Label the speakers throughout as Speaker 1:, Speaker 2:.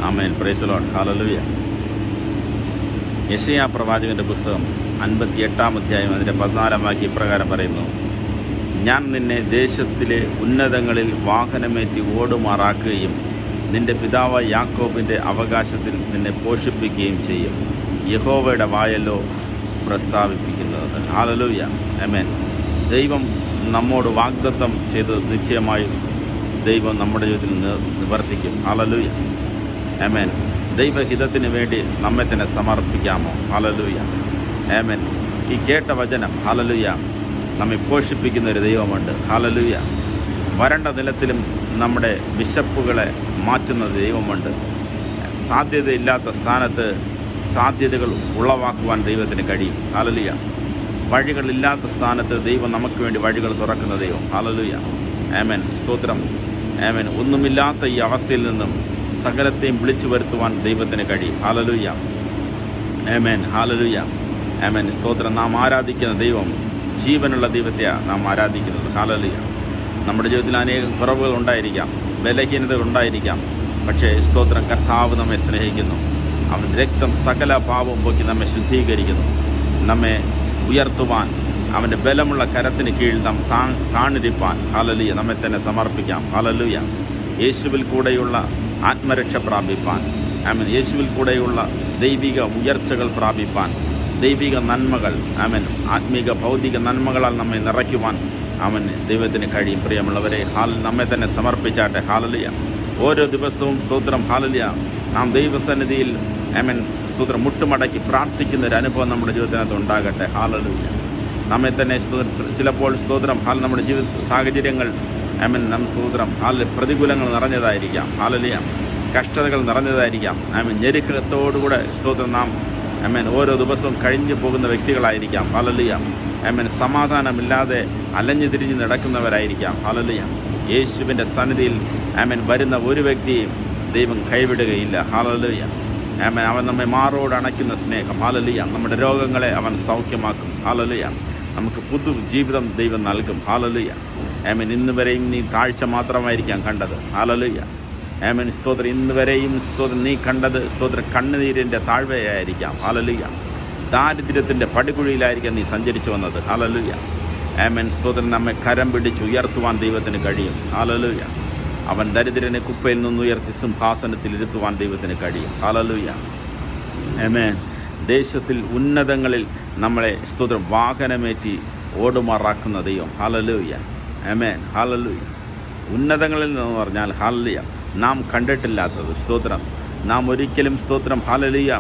Speaker 1: Amen. Praise the lord. Hallelujah. യെശയ്യാ പ്രവാചകൻ്റെ പുസ്തകം 58-ാം അധ്യായം അതിൻ്റെ 14-ാം വാക്യം ഇപ്രകാരം പറയുന്നു: ഞാൻ നിന്നെ ദേശത്തിലെ ഉന്നതങ്ങളിൽ വാഹനമേറ്റി ഓടുമാറാക്കുകയും നിന്റെ പിതാവ് യാക്കോബിൻ്റെ അവകാശത്തിൽ നിന്നെ പോഷിപ്പിക്കുകയും ചെയ്യും. യഹോവയുടെ വായല്ലോ പ്രസ്താവിപ്പിക്കുന്നത്. ഹല്ലേലൂയ. ആമേൻ. ദൈവം നമ്മോട് വാഗ്ദത്തം ചെയ്തത് നിശ്ചയമായും ദൈവം നമ്മുടെ ജീവിതത്തിൽ നിവർത്തിക്കും. ഹല്ലേലൂയ. ആമേൻ. ദൈവഹിതത്തിന് വേണ്ടി നമ്മെ തന്നെ സമർപ്പിക്കാമോ? ഹല്ലേലൂയ. ആമേൻ. ഈ കേട്ട വചനം ഹല്ലേലൂയ നമ്മെ പോഷിപ്പിക്കുന്ന ഒരു ദൈവമുണ്ട്. ഹല്ലേലൂയ. വരണ്ട നിലത്തിലും നമ്മുടെ വിശപ്പുകളെ മാറ്റുന്ന ദൈവമുണ്ട്. സാധ്യതയില്ലാത്ത സ്ഥാനത്ത് സാധ്യതകൾ ഉളവാക്കുവാൻ ദൈവത്തിന് കഴിയും. ഹല്ലേലൂയ. വഴികളില്ലാത്ത സ്ഥാനത്ത് ദൈവം നമുക്ക് വേണ്ടി വഴികൾ തുറക്കുന്ന ദൈവം. ഹല്ലേലൂയ. ആമേൻ. സ്തോത്രം. ആമേൻ. ഒന്നുമില്ലാത്ത ഈ അവസ്ഥയിൽ നിന്നും സകലത്തെയും വിളിച്ചു വരുത്തുവാൻ ദൈവത്തിന് കഴിയും. ഹല്ലേലൂയ. ആമേൻ. ഹല്ലേലൂയ. ആമേൻ. സ്തോത്രം. നാം ആരാധിക്കുന്ന ദൈവം ജീവനുള്ള ദൈവത്തെയാണ് നാം ആരാധിക്കുന്നത്. ഹല്ലേലൂയ. നമ്മുടെ ജീവിതത്തിൽ അനേകം കുറവുകൾ ഉണ്ടായിരിക്കാം, ബലഹീനതകൾ ഉണ്ടായിരിക്കാം. പക്ഷേ സ്തോത്രം, കർത്താവ് നമ്മെ സ്നേഹിക്കുന്നു. അവൻ രക്തം സകല പാപവും പോക്കി നമ്മെ ശുദ്ധീകരിക്കുന്നു. നമ്മെ ഉയർത്തുവാൻ അവൻ്റെ ബലമുള്ള കരത്തിന് കീഴിൽ നാം താണിരിപ്പാൻ ഹല്ലേലൂയ നമ്മെ തന്നെ സമർപ്പിക്കാം. ഹല്ലേലൂയ. യേശുവിൽ കൂടെയുള്ള ആത്മരക്ഷ പ്രാപിപ്പാൻ, ആമേൻ, യേശുവിൽ കൂടെയുള്ള ദൈവിക ഉയർച്ചകൾ പ്രാപിപ്പാൻ, ദൈവിക നന്മകൾ, ആമേൻ, ആത്മീക ഭൗതിക നന്മകളാൽ നമ്മെ നിറയ്ക്കുവാൻ അവൻ ദൈവത്തിന് കഴിയും. പ്രിയമുള്ളവരെ, നമ്മെ തന്നെ സമർപ്പിച്ചാട്ടെ. ഹല്ലേലൂയ. ഓരോ ദിവസവും സ്തോത്രം ഹല്ലേലൂയ നാം ദൈവസന്നിധിയിൽ ആമേൻ സ്തോത്രം മുട്ടുമടക്കി പ്രാർത്ഥിക്കുന്ന ഒരു അനുഭവം നമ്മുടെ ജീവിതത്തിനകത്ത് ഉണ്ടാകട്ടെ. ഹല്ലേലൂയ. നമ്മെ തന്നെ ചിലപ്പോൾ സ്തോത്രം നമ്മുടെ ജീവിത സാഹചര്യങ്ങൾ ആമേൻ സ്തോത്രം പ്രതികൂലങ്ങൾ നിറഞ്ഞതായിരിക്കാം. ഹല്ലേലൂയ. കഷ്ടതകൾ നിറഞ്ഞതായിരിക്കാം. ആമേൻ. ഞെരുക്കത്തോടുകൂടെ സ്തോത്രം നാം ആമേൻ ഓരോ ദിവസവും കഴിഞ്ഞു പോകുന്ന വ്യക്തികളായിരിക്കാം. ഹല്ലേലൂയ. ആമേൻ. സമാധാനമില്ലാതെ അലഞ്ഞു തിരിഞ്ഞ് നടക്കുന്നവരായിരിക്കാം. ഹല്ലേലൂയ. യേശുവിൻ്റെ സന്നിധിയിൽ ആമേൻ വരുന്ന ഒരു വ്യക്തിയും ദൈവം കൈവിടുകയില്ല. ഹല്ലേലൂയ. ആമേൻ. അവൻ നമ്മെ മാറോട് അണയ്ക്കുന്ന സ്നേഹം. ഹല്ലേലൂയ. നമ്മുടെ രോഗങ്ങളെ അവൻ സൗഖ്യമാക്കും. ഹല്ലേലൂയ. നമുക്ക് പുതു ജീവിതം ദൈവം നൽകും. ഹല്ലേലൂയ. ആമേൻ. ഇന്ന് വരെയും നീ താഴ്ച മാത്രമായിരിക്കാം കണ്ടത്. ഹല്ലേലൂയ. ആമേൻ. സ്തോത്രം. ഇന്ന് വരെയും സ്തോത്രം നീ കണ്ടത് സ്തോത്രം കണ്ണുനീരിൻ്റെ താഴ്വയായിരിക്കാം. ഹല്ലേലൂയ. ദാരിദ്ര്യത്തിൻ്റെ പടുകുഴിയിലായിരിക്കാം നീ സഞ്ചരിച്ചു വന്നത്. ഹല്ലേലൂയ. ആമേൻ. സ്തോത്രം. നമ്മെ കരം പിടിച്ച് ഉയർത്തുവാൻ ദൈവത്തിന് കഴിയും. ഹല്ലേലൂയ. അവൻ ദരിദ്രനെ കുപ്പയിൽ നിന്നുയർത്തി സിംഹാസനത്തിൽ ഇരുത്തുവാൻ ദൈവത്തിന് കഴിയും. ഹല്ലേലൂയ. ആമേൻ. ദേശത്തിൽ ഉന്നതങ്ങളിൽ നമ്മളെ സ്തോത്രം വാഹനമേറ്റി ഓടുമാറാക്കുന്ന ദൈവം. ഹല്ലേലൂയ. ആമേൻ. ഹല്ലേലൂയ. ഉന്നതങ്ങളിൽ നിന്ന് പറഞ്ഞാൽ ഹല്ലേലൂയ നാം കണ്ടിട്ടില്ലാത്തത് സ്തോത്രം, നാം ഒരിക്കലും സ്തോത്രം ഹല്ലേലൂയ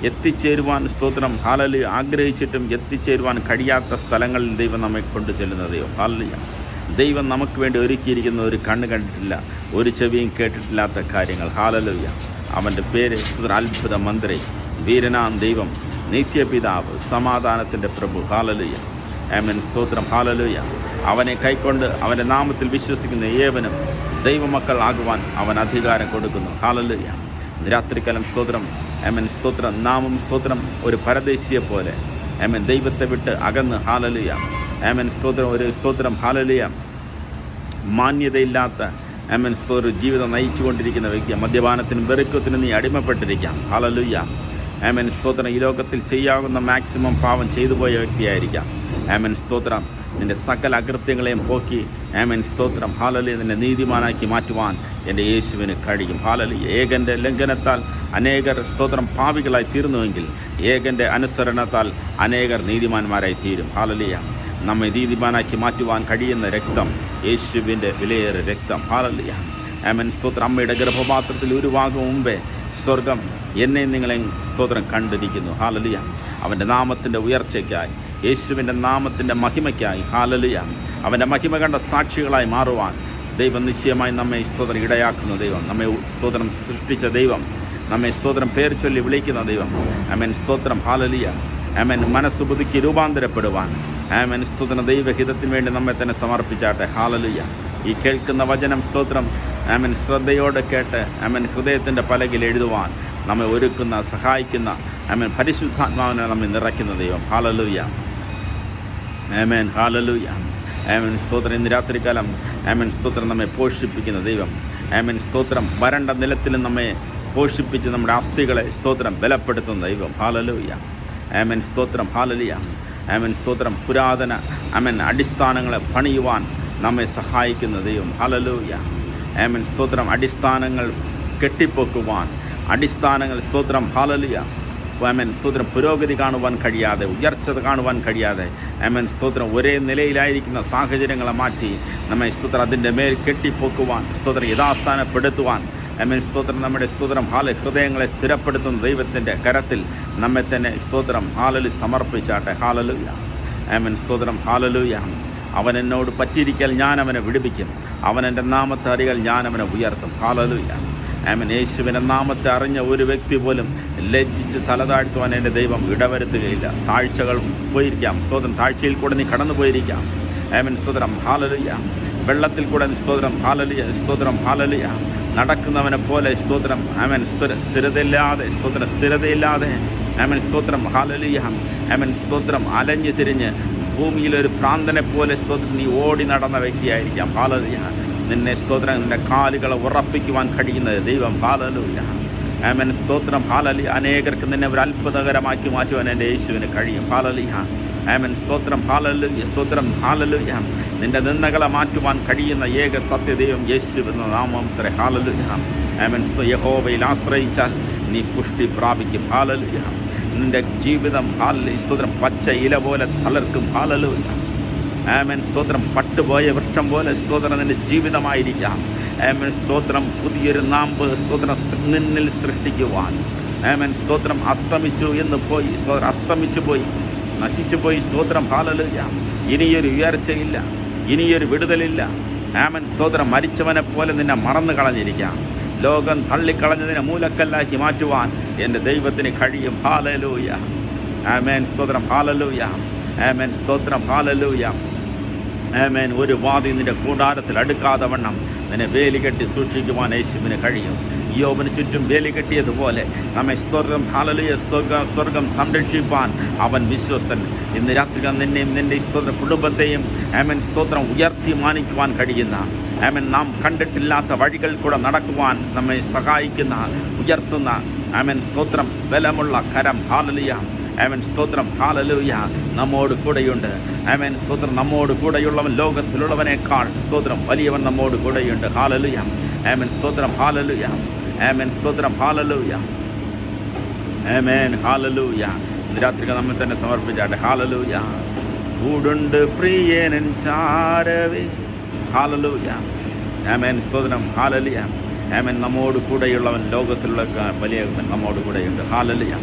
Speaker 1: എത്തിച്ചേരുവാൻ സ്തോത്രം ഹല്ലേലൂയ ആഗ്രഹിച്ചിട്ടും എത്തിച്ചേരുവാൻ കഴിയാത്ത സ്ഥലങ്ങളിൽ ദൈവം നമ്മെ കൊണ്ടു ചെല്ലുന്ന ദൈവം. ഹല്ലേലൂയ. ദൈവം നമുക്ക് വേണ്ടി ഒരുക്കിയിരിക്കുന്ന ഒരു കണ്ണ് കണ്ടിട്ടില്ല, ഒരു ചെവിയും കേട്ടിട്ടില്ലാത്ത കാര്യങ്ങൾ. ഹല്ലേലൂയ. അവൻ്റെ പേര് സ്തോത്രം അത്ഭുത മന്ത്രി, വീരനാം ദൈവം, നിത്യപിതാവ്, സമാധാനത്തിൻ്റെ പ്രഭു. ഹല്ലേലൂയ. ആമേൻ. സ്തോത്രം. ഹല്ലേലൂയ. അവനെ കൈക്കൊണ്ട് അവൻ്റെ നാമത്തിൽ വിശ്വസിക്കുന്ന ഏവനും ദൈവമക്കൾ ആകുവാൻ അവൻ അധികാരം കൊടുക്കുന്നു. ഹല്ലേലൂയ. രാത്രികാലം സ്തോത്രം ആമേൻ സ്തോത്രം നാമും സ്തോത്രം ഒരു പരദേശിയെ പോലെ ആമേൻ ദൈവത്തെ വിട്ട് അകന്ന് ഹല്ലേലൂയ ആമേൻ സ്തോത്രം ഒരു സ്തോത്രം ഹല്ലേലൂയ മാന്യതയില്ലാത്ത ആമേൻ സ്തോത്രം ജീവിതം നയിച്ചുകൊണ്ടിരിക്കുന്ന വ്യക്തി, മദ്യപാനത്തിനും വെറുക്കത്തിനും നീ അടിമപ്പെട്ടിരിക്കാം. ഹല്ലേലൂയ. ആമേൻ സ്തോത്രം. ഈ ലോകത്തിൽ ചെയ്യാവുന്ന മാക്സിമം പാവം ചെയ്തു പോയ വ്യക്തിയായിരിക്കാം. ആമേൻ സ്തോത്രം. നിൻ്റെ സകല അകൃത്യങ്ങളെയും പോക്കി ആമേൻ സ്തോത്രം ഹല്ലേലൂയ നിന്നെ നീതിമാനാക്കി മാറ്റുവാൻ എൻ്റെ യേശുവിന് കഴിയും. ഹല്ലേലൂയ. ഏകൻ്റെ ലംഘനത്താൽ അനേകർ സ്തോത്രം പാപികളായി തീർന്നുവെങ്കിൽ ഏകൻ്റെ അനുസരണത്താൽ അനേകർ നീതിമാന്മാരായി തീരും. ഹല്ലേലൂയ. നമ്മെ നീതിമാനാക്കി മാറ്റുവാൻ കഴിയുന്ന രക്തം യേശുവിൻ്റെ വിലയേറിയ രക്തം. ഹല്ലേലൂയ. ആമേൻ സ്തോത്രം. അമ്മയുടെ ഗർഭപാത്രത്തിൽ ഉരുവാകും മുമ്പേ സ്വർഗം എന്നെയും നിങ്ങളെയും സ്തോത്രം കണ്ടിരിക്കുന്നു. ഹല്ലേലൂയ. അവൻ്റെ നാമത്തിൻ്റെ ഉയർച്ചയ്ക്കായി, യേശുവിൻ്റെ നാമത്തിൻ്റെ മഹിമയ്ക്കായി ഹല്ലേലൂയ അവൻ്റെ മഹിമ കണ്ട സാക്ഷികളായി മാറുവാൻ ദൈവം നിശ്ചയമായി നമ്മെ സ്തോത്രം ഇടയാക്കുന്ന ദൈവം, നമ്മെ സ്തോത്രം സൃഷ്ടിച്ച ദൈവം, നമ്മെ സ്തോത്രം പേർ ചൊല്ലി വിളിക്കുന്ന ദൈവം. ആമേൻ സ്തോത്രം. ഹല്ലേലൂയ. ആമേൻ. മനസ്സ് പുതുക്കി രൂപാന്തരപ്പെടുവാൻ ആമേൻ സ്തോത്രം ദൈവഹിതത്തിന് വേണ്ടി നമ്മെ തന്നെ സമർപ്പിച്ചാട്ടെ. ഹല്ലേലൂയ. ഈ കേൾക്കുന്ന വചനം സ്തോത്രം ആമേൻ ശ്രദ്ധയോടെ കേട്ട് ആമേൻ ഹൃദയത്തിൻ്റെ പലകിൽ എഴുതുവാൻ നമ്മെ ഒരുക്കുന്ന സഹായിക്കുന്ന ആമേൻ പരിശുദ്ധാത്മാവിനെ നമ്മെ നിറയ്ക്കുന്ന ദൈവം. ഹല്ലേലൂയ. ആമേൻ. ഹല്ലേലൂയ. ആമേൻ സ്തോത്രം. ഇന്ന് രാത്രികാലം ആമേൻ സ്തോത്രം നമ്മെ പോഷിപ്പിക്കുന്ന ദൈവം. ആമേൻ സ്തോത്രം. വരണ്ട നിലത്തിലും നമ്മെ പോഷിപ്പിച്ച് നമ്മുടെ അസ്ഥികളെ സ്തോത്രം ബലപ്പെടുത്തുന്ന ദൈവം. ഹല്ലേലൂയ. ആമേൻ. സ്തോത്രം. ഹല്ലേലൂയ. ആമേൻ. സ്തോത്രം. പുരാതന ആമേൻ അടിസ്ഥാനങ്ങളെ പണിയുവാൻ നമ്മെ സഹായിക്കുന്ന ദൈവം. ഹല്ലേലൂയ. ആമേൻ. സ്തോത്രം. അടിസ്ഥാനങ്ങൾ കെട്ടിപ്പൊക്കുവാൻ, അടിസ്ഥാനങ്ങൾ സ്തോത്രം. ഹല്ലേലൂയ. ആമേൻ. സ്തോത്രം. പുരോഗതി കാണുവാൻ കഴിയാതെ, ഉയർച്ച കാണുവാൻ കഴിയാതെ ആമേൻ. സ്തോത്രം. ഒരേ നിലയിലായിരിക്കുന്ന സാഹചര്യങ്ങളെ മാറ്റി നമ്മെ സ്തോത്രം അതിൻ്റെ മേൽ കെട്ടിപ്പൊക്കുവാൻ, സ്തോത്രം യഥാസ്ഥാനപ്പെടുത്തുവാൻ ആമേൻ. സ്തോത്രം. നമ്മുടെ സ്തോത്രം ഹൃദയങ്ങളെ സ്ഥിരപ്പെടുത്തുന്ന ദൈവത്തിൻ്റെ കരത്തിൽ നമ്മെ തന്നെ സ്തോത്രം സമർപ്പിച്ചാട്ടെ. ഹല്ലേലൂയ. ആമേൻ. സ്തോത്രം. ഹല്ലേലൂയ. അവൻ എന്നോട് പറ്റിയിരിക്കൽ ഞാൻ അവനെ വിടുവിക്കും, അവൻ എൻ്റെ നാമത്തെ അറിയാൽ ഞാൻ അവനെ ഉയർത്തും. ഹല്ലേലൂയ. ആമേൻ. യേശുവിൻ്റെ നാമത്തെ അറിഞ്ഞ ഒരു വ്യക്തി പോലും ലജ്ജിച്ച് തലതാഴ്ത്തുവാൻ എൻ്റെ ദൈവം ഇടവരുത്തുകയില്ല. താഴ്ചകൾ പോയിരിക്കാം, സ്തോത്രം. താഴ്ചയിൽ കൂടെ നീ കടന്നു പോയിരിക്കാം. ആമേൻ. സ്തോത്രം. ഹല്ലേലൂയ. വെള്ളത്തിൽ കൂടെ സ്തോത്രം. ഹല്ലേലൂയ. സ്തോത്രം. ഹല്ലേലൂയ. നടക്കുന്നവനെ പോലെ സ്തോത്രം. ആമേൻ. സ്ഥിരതയില്ലാതെ സ്തോത്രം. സ്ഥിരതയില്ലാതെ ആമേൻ. സ്തോത്രം. ഹല്ലേലൂയ. ആമേൻ. സ്തോത്രം. അലഞ്ഞു തിരിഞ്ഞ് ഭൂമിയിലൊരു പ്രാന്തനെ പോലെ സ്തോത്രം നീ ഓടി നടന്ന വ്യക്തിയായിരിക്കാം. ഹല്ലേലൂയ. നിന്നെ സ്തോത്രം നിൻ്റെ കാലുകളെ ഉറപ്പിക്കുവാൻ കഴിയുന്നത് ദൈവം. ഹല്ലേലൂയ. ആമേൻ. സ്തോത്രം. ഹല്ലേലൂയ. അനേകർക്ക് നിന്നെ ഒരു അത്ഭുതകരമാക്കി മാറ്റുവാൻ എൻ്റെ യേശുവിന് കഴിയും. ഹല്ലേലൂയ. ആമേൻ. സ്തോത്രം. ഹല്ലേലൂയ. സ്തോത്രം. ഹല്ലേലൂയ. നിൻ്റെ നിന്ദകളെ മാറ്റുവാൻ കഴിയുന്ന ഏക സത്യദൈവം യേശു എന്ന നാമത്തെ. ഹല്ലേലൂയ. ആമേൻ. യഹോവയിൽ ആശ്രയിച്ചാൽ നീ പുഷ്ടി പ്രാപിക്കും. ഹല്ലേലൂയ. നിൻ്റെ ജീവിതം സ്തോത്രം പച്ച ഇല പോലെ തളർക്കും. ഹല്ലേലൂയ. ആമേൻ. സ്തോത്രം. പട്ടുപോയ വൃക്ഷം പോലെ സ്തോത്രം നിൻ്റെ ജീവിതമായിരിക്കാം. ആമേൻ. സ്തോത്രം. പുതിയൊരു നാമ്പ് സ്തോത്രം നിന്നിൽ സൃഷ്ടിക്കുവാൻ. ആമേൻ. സ്തോത്രം. അസ്തമിച്ചു എന്ന് പോയി, സ്തോത്രം അസ്തമിച്ചു പോയി, നശിച്ചു പോയി. സ്തോത്രം. ഹല്ലേലൂയ. ഇനിയൊരു ഉയർച്ചയില്ല, ഇനിയൊരു വിടുതലില്ല. ആമേൻ. സ്തോത്രം. മരിച്ചവനെ പോലെ നിന്നെ മറന്നു കളഞ്ഞിരിക്കാം. ലോകം തള്ളിക്കളഞ്ഞതിനെ മൂലക്കല്ലാക്കി മാറ്റുവാൻ എൻ്റെ ദൈവത്തിന് കഴിയും. ഹല്ലേലൂയ. ആമേൻ. സ്തോത്രം. ഹല്ലേലൂയ. ആമേൻ. സ്തോത്രം. ഹല്ലേലൂയ. ആമേൻ. ഒരു വാതി നിൻ്റെ കൂടാരത്തിൽ അടുക്കാതെ വണ്ണം നിന്നെ വേലി കെട്ടി സൂക്ഷിക്കുവാൻ യേശുവിന് കഴിയും. യോബിന് ചുറ്റും വേലി കെട്ടിയതുപോലെ നമ്മെ സ്തോത്രം. ഹല്ലേലൂയ. സ്വർഗം സംരക്ഷിപ്പാൻ അവൻ വിശ്വസ്തൻ. ഇന്ന് രാത്രി നിന്നെയും നിൻ്റെ സ്തോത്ര കുടുംബത്തെയും ആമേൻ. സ്തോത്രം ഉയർത്തി മാനിക്കുവാൻ കഴിയുന്ന ആമേൻ. നാം കണ്ടിട്ടില്ലാത്ത വഴികൾ കൂടെ നടക്കുവാൻ നമ്മെ സഹായിക്കുന്ന, ഉയർത്തുന്ന ആമേൻ. സ്തോത്രം. ബലമുള്ള കരം. ഹല്ലേലൂയ. ആമേൻ. സ്തോത്രം. ഹല്ലേലൂയ. നമ്മോട് കൂടെയുണ്ട്. ആമേൻ. സ്തോത്രം. നമ്മോട് കൂടെയുള്ളവൻ ലോകത്തിലുള്ളവനേക്കാൾ സ്തോത്രം വലിയവൻ നമ്മോട് കൂടെയുണ്ട്. ഹല്ലേലൂയ. ആമേൻ. സ്തോത്രം. ഹല്ലേലൂയ. ആമേൻ. സ്തോത്രം. ഹല്ലേലൂയ. ആമേൻ. ഹല്ലേലൂയ. ഇന്ന് രാത്രി നമ്മെ തന്നെ സമർപ്പിച്ചാട്ടെ. ഹല്ലേലൂയ. കൂടുണ്ട് പ്രിയനൻ ചാരവേ. ഹല്ലേലൂയ. ആമേൻ. സ്തോത്രം. ഹല്ലേലൂയ. ആമേൻ. നമ്മോട് കൂടെയുള്ളവൻ ലോകത്തിലുള്ള വലിയവൻ നമ്മോട് കൂടെയുണ്ട്. ഹല്ലേലൂയ.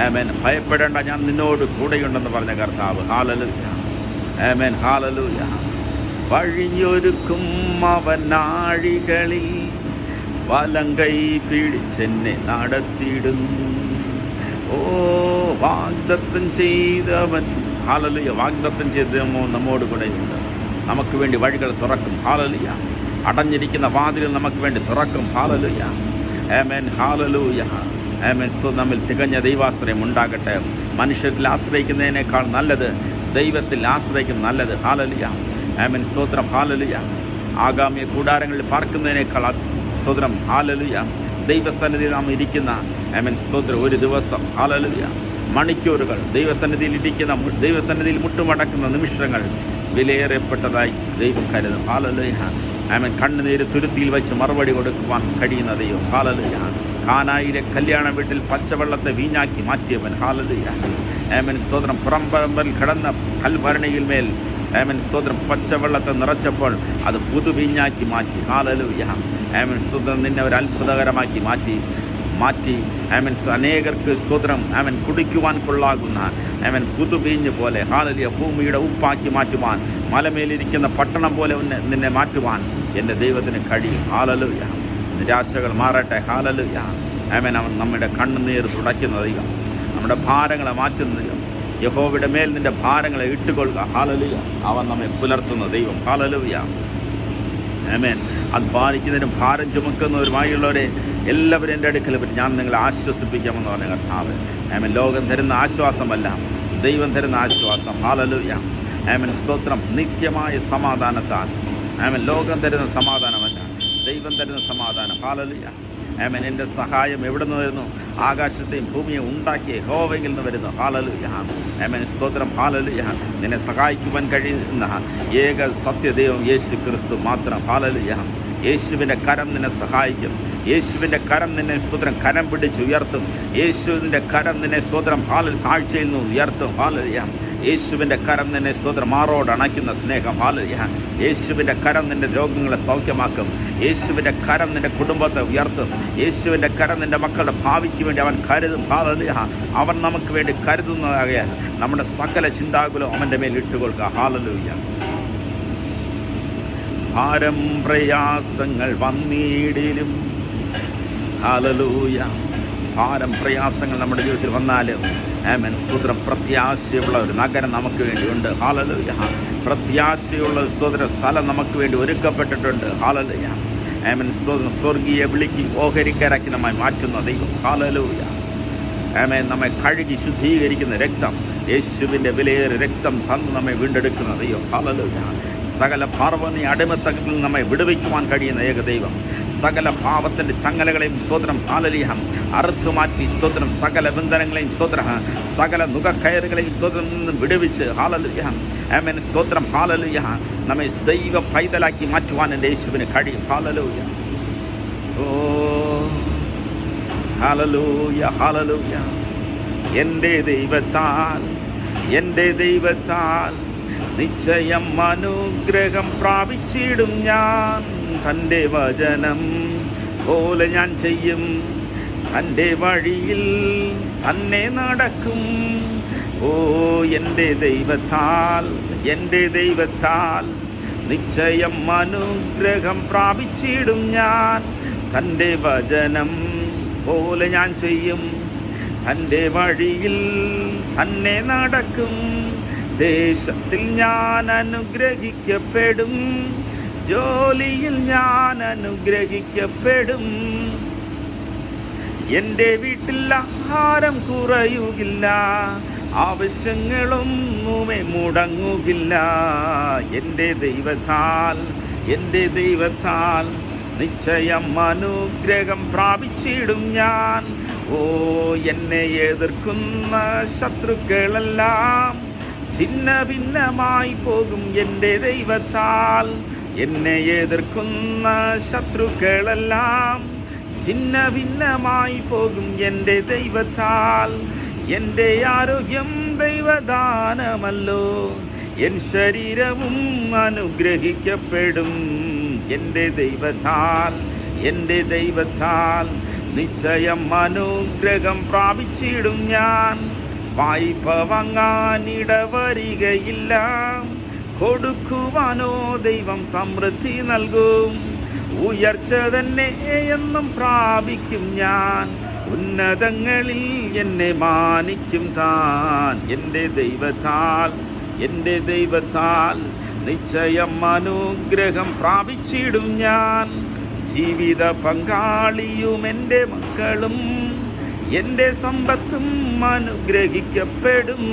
Speaker 1: ആമേൻ. ഭയപ്പെടേണ്ട, ഞാൻ നിന്നോട് കൂടെയുണ്ടെന്ന് പറഞ്ഞ കർത്താവ്. ഹല്ലേലൂയ. ആമേൻ. ഹല്ലേലൂയ. വഴിയൊരുക്കും അവൻ നാഴികളിൽ വലം കൈ പിടിച്ചെന്നെ നടത്തിയിടും. ഓ വാഗ്ദത്തം ചെയ്തവൻ. ഹല്ലേലൂയ. വാഗ്ദത്തം ചെയ്തവൻ നമ്മോട് കൂടെയുണ്ട്. നമുക്ക് വേണ്ടി വഴികൾ തുറക്കും. ഹല്ലേലൂയ. അടഞ്ഞിരിക്കുന്ന വാതിൽ നമുക്ക് വേണ്ടി തുറക്കും. ഹല്ലേലൂയ. ആമേൻ. ഹല്ലേലൂയ. ആമേൻ. നമ്മിൽ തികഞ്ഞ ദൈവാശ്രയം ഉണ്ടാകട്ടെ. മനുഷ്യരിൽ ആശ്രയിക്കുന്നതിനേക്കാൾ നല്ലത് ദൈവത്തിൽ ആശ്രയിക്കുന്ന നല്ലത്. ഹല്ലേലൂയ. ആമേൻ. സ്തോത്രം. ഹല്ലേലൂയ. ആഗാമ്യ കൂടാരങ്ങളിൽ പാർക്കുന്നതിനേക്കാൾ സ്തോത്രം. ഹല്ലേലൂയ. ദൈവസന്നിധിയിൽ നാം ഇരിക്കുന്ന ആമേൻ. സ്തോത്രം. ഒരു ദിവസം ഹല്ലേലൂയ മണിക്കൂറുകൾ ദൈവസന്നിധിയിൽ ഇരിക്കുന്ന, ദൈവസന്നിധിയിൽ മുട്ടുമടക്കുന്ന നിമിഷങ്ങൾ വിലയേറപ്പെട്ടതായി ദൈവം കരുതും. ഹല്ലേലൂയ. ആമേൻ. കണ്ണുനീര് തുരുത്തിയിൽ വെച്ച് മറുപടി കൊടുക്കുവാൻ കഴിയുന്ന ദൈവം. ഹല്ലേലൂയ. കാനായിലെ കല്യാണ വീട്ടിൽ പച്ചവെള്ളത്തെ വീഞ്ഞാക്കി മാറ്റിയവൻ. ഹല്ലേലൂയ. ആമേൻ. സ്തോത്രം. പുറംപറമ്പിൽ കിടന്ന കൽഭരണിയിൽ മേൽ ആമേൻ. സ്തോത്രം. പച്ചവെള്ളത്തെ നിറച്ചപ്പോൾ അത് പുതുവീഞ്ഞാക്കി മാറ്റി. ഹല്ലേലൂയ. ആമേൻ. സ്തോത്രം. നിന്നെ ഒരു അത്ഭുതകരമാക്കി മാറ്റി ആമേൻ. അനേകർക്ക് സ്തോത്രം. ആമേൻ. കുടിക്കുവാൻ കൊള്ളാകുന്ന ആമേൻ പുതുവീഞ്ഞ് പോലെ. ഹല്ലേലൂയ. ഭൂമിയുടെ ഉപ്പാക്കി മാറ്റുവാൻ, മലമേലിരിക്കുന്ന പട്ടണം പോലെ നിന്നെ മാറ്റുവാൻ എൻ്റെ ദൈവത്തിന് കഴിയും. ഹല്ലേലൂയ. നിരാശകൾ മാറട്ടെ. ഹല്ലേലൂയ. ആമേൻ. അവൻ നമ്മുടെ കണ്ണുനീർ തുടയ്ക്കുന്ന ദൈവം, നമ്മുടെ ഭാരങ്ങളെ മാറ്റുന്ന ദൈവം. യഹോവയുടെ മേൽ നിൻ്റെ ഭാരങ്ങളെ ഇട്ടുകൊള്ളുക. ഹല്ലേലൂയ. അവൻ നമ്മെ പുലർത്തുന്ന ദൈവം. ഹല്ലേലൂയ. ആമേൻ. അധ്വാനിക്കുന്നതിനും ഭാരം ചുമക്കുന്നവരുമായുള്ളവരെ എല്ലാവരും എൻ്റെ അടുക്കൽ പറ്റി ഞാൻ നിങ്ങളെ ആശ്വസിപ്പിക്കാമെന്ന് പറഞ്ഞ കർത്താവ്. ആമേൻ. ലോകം തരുന്ന ആശ്വാസമല്ല, ദൈവം തരുന്ന ആശ്വാസം. ഹല്ലേലൂയ. ആമേൻ. സ്തോത്രം. നിത്യമായ സമാധാനത്താൽ. ആമേൻ. ലോകം തരുന്ന സമാധാനമല്ല, ദൈവം തരുന്ന സമാധാനം. ഹല്ലേലൂയ. ആമേൻ. എൻ്റെ സഹായം എവിടെ നിന്ന് വരുന്നു? ആകാശത്തെയും ഭൂമിയെ ഉണ്ടാക്കിയ യഹോവയിൽ നിന്ന് വരുന്നു. ഹല്ലേലൂയ. ആമേൻ. സ്തോത്രം. ഹല്ലേലൂയ. നിന്നെ സഹായിക്കുവാൻ കഴിയുന്ന ഏക സത്യദൈവം യേശു ക്രിസ്തു മാത്രം. ഹല്ലേലൂയ. യേശുവിൻ്റെ കരം നിന്നെ സഹായിക്കും. യേശുവിൻ്റെ കരം നിന്നെ സ്തോത്രം കരം പിടിച്ചുയർത്തും. യേശുവിൻ്റെ കരം നിന്നെ സ്തോത്രം താഴ്ചയിൽ നിന്ന് ഉയർത്തും. ഹല്ലേലൂയ. യേശുവിൻ്റെ കരം നിന്നെ സ്തോത്രം മാറോട് അണയ്ക്കുന്ന സ്നേഹം. ഹല്ലേലൂയ. യേശുവിൻ്റെ കരം നിൻ്റെ രോഗങ്ങളെ സൗഖ്യമാക്കും. യേശുവിൻ്റെ കരം നിൻ്റെ കുടുംബത്തെ ഉയർത്തും. യേശുവിൻ്റെ കരം നിൻ്റെ മക്കളുടെ ഭാവിക്ക് വേണ്ടി അവൻ കരുതും. ഹല്ലേലൂയ. അവൻ നമുക്ക് വേണ്ടി കരുതുന്നതാകയാൽ നമ്മുടെ സകല ചിന്താകുലം അവൻ്റെ മേൽ ഇട്ടുകൊള്ളുക. ഹല്ലേലൂയ. ഭാരം പ്രയാസങ്ങൾ വന്നിടിലും, ഹല്ലേലൂയ, ഭാരം പ്രയാസങ്ങൾ നമ്മുടെ ജീവിതത്തിൽ വന്നാലും ആമേൻ, സ്തോത്രം, പ്രത്യാശയുള്ള ഒരു നഗരം നമുക്ക് വേണ്ടിയുണ്ട്. ഹല്ലേലൂയ. പ്രത്യാശയുള്ള സ്തോത്ര സ്ഥലം നമുക്ക് വേണ്ടി ഒരുക്കപ്പെട്ടിട്ടുണ്ട്. ഹല്ലേലൂയ. ആമേൻ, സ്തോത്രം. സ്വർഗീയ വിളിക്ക് ഓഹരിക്കരാക്കി നമ്മെ മാറ്റുന്ന ദൈവം. ഹല്ലേലൂയ. ആമേൻ. നമ്മെ കഴുകി ശുദ്ധീകരിക്കുന്ന രക്തം, യേശുവിൻ്റെ വിലയേറിയ രക്തം തന്ന് നമ്മെ വീണ്ടെടുക്കുന്ന ദൈവം. ഹല്ലേലൂയ. സകല പാർവണി അടിമത്തങ്ങളിൽ നമ്മെ വിടുവിക്കുവാൻ കഴിയുന്ന ഏക ദൈവം. സകല പാപത്തിൻ്റെ ചങ്ങലകളെയും സ്തോത്രം ഹല്ലേലൂയ അറുത്തുമാറ്റി സ്തോത്രം സകല ബന്ധനങ്ങളെയും സ്തോത്രം സകല നുകക്കയറുകളെയും സ്തോത്രം നിന്നും വിടുവിച്ച് ഹല്ലേലൂയ ആമേൻ സ്തോത്രം ഹല്ലേലൂയ നമ്മെ ദൈവ പൈതലാക്കി മാറ്റുവാൻ എൻ്റെ യേശുവിന് കഴിയും. ഹല്ലേലൂയ. ഓ ഹല്ലേലൂയ ഹല്ലേലൂയ. എൻ്റെ ദൈവത്താൽ നിശ്ചയം അനുഗ്രഹം പ്രാപിച്ചിടും ഞാൻ. തൻ്റെ വചനം പോലെ ഞാൻ ചെയ്യും, തൻ്റെ വഴിയിൽ തന്നെ നടക്കും. ഓ എൻ്റെ ദൈവത്താൽ നിശ്ചയം അനുഗ്രഹം പ്രാപിച്ചിടും ഞാൻ. തൻ്റെ വചനം പോലെ ഞാൻ ചെയ്യും, തൻ്റെ വഴിയിൽ തന്നെ നടക്കും. ദേശത്തിൽ ഞാൻ അനുഗ്രഹിക്കപ്പെടും, ജോലിയിൽ ഞാൻ അനുഗ്രഹിക്കപ്പെടും. എൻ്റെ വീട്ടിൽ ആഹാരം കുറയുകില്ല, ആവശ്യങ്ങളൊന്നുമേ മുടങ്ങുകില്ല. എൻ്റെ ദൈവത്താൽ നിശ്ചയം അനുഗ്രഹം പ്രാപിച്ചിടും ഞാൻ. ഓ എന്നെ എതിർക്കുന്ന ശത്രുക്കളെല്ലാം ഛിന്ന ഭിന്നമായി പോകും. എൻ്റെ ദൈവത്താൽ എന്നെ എതിർക്കുന്ന ശത്രുക്കളെല്ലാം ഛിന്ന ഭിന്നമായി പോകും. എൻ്റെ ദൈവത്താൽ എൻ്റെ ആരോഗ്യം ദൈവദാനമല്ലോ, എൻ ശരീരവും അനുഗ്രഹിക്കപ്പെടും. എൻ്റെ ദൈവത്താൽ നിശ്ചയം അനുഗ്രഹം പ്രാപിച്ചിടും ഞാൻ. വായ്പ വാങ്ങാൻ ഇടവരികയില്ല, കൊടുക്കുവാനോ ദൈവം സമൃദ്ധി നൽകും. ഉയർച്ച തന്നെ എന്നും പ്രാപിക്കും ഞാൻ, ഉന്നതങ്ങളിൽ എന്നെ മാനിക്കും താൻ. എൻ്റെ ദൈവത്താൽ നിശ്ചയം അനുഗ്രഹം പ്രാപിച്ചിടും ഞാൻ. ജീവിത പങ്കാളിയും എൻ്റെ മക്കളും എൻ്റെ സമ്പത്തും അനുഗ്രഹിക്കപ്പെടും.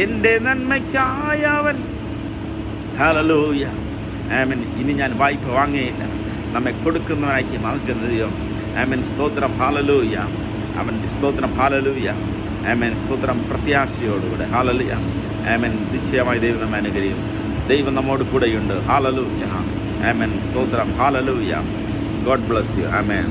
Speaker 1: എൻ്റെ നന്മയ്ക്കായി അവൻ ഹല്ലേലൂയ ആമേൻ. ഇനി ഞാൻ വായ്പ വാങ്ങുകയില്ല, നമ്മെ കൊടുക്കുന്നവനാക്കി നൽകുന്ന ദൈവം. ആമേൻ സ്തോത്രം ഹല്ലേലൂയ. അവൻ സ്തോത്രം ഹല്ലേലൂയ ആമേൻ സ്തോത്രം. പ്രത്യാശയോടുകൂടെ ഹല്ലേലൂയ ആമേൻ. നിശ്ചയമായി ദൈവം നമ്മെ അനുഗ്രഹിക്കും. ദൈവം നമ്മോട് കൂടെയുണ്ട്. ഹല്ലേലൂയ ആമേൻ സ്തോത്രം hallelujah. God bless you. Amen.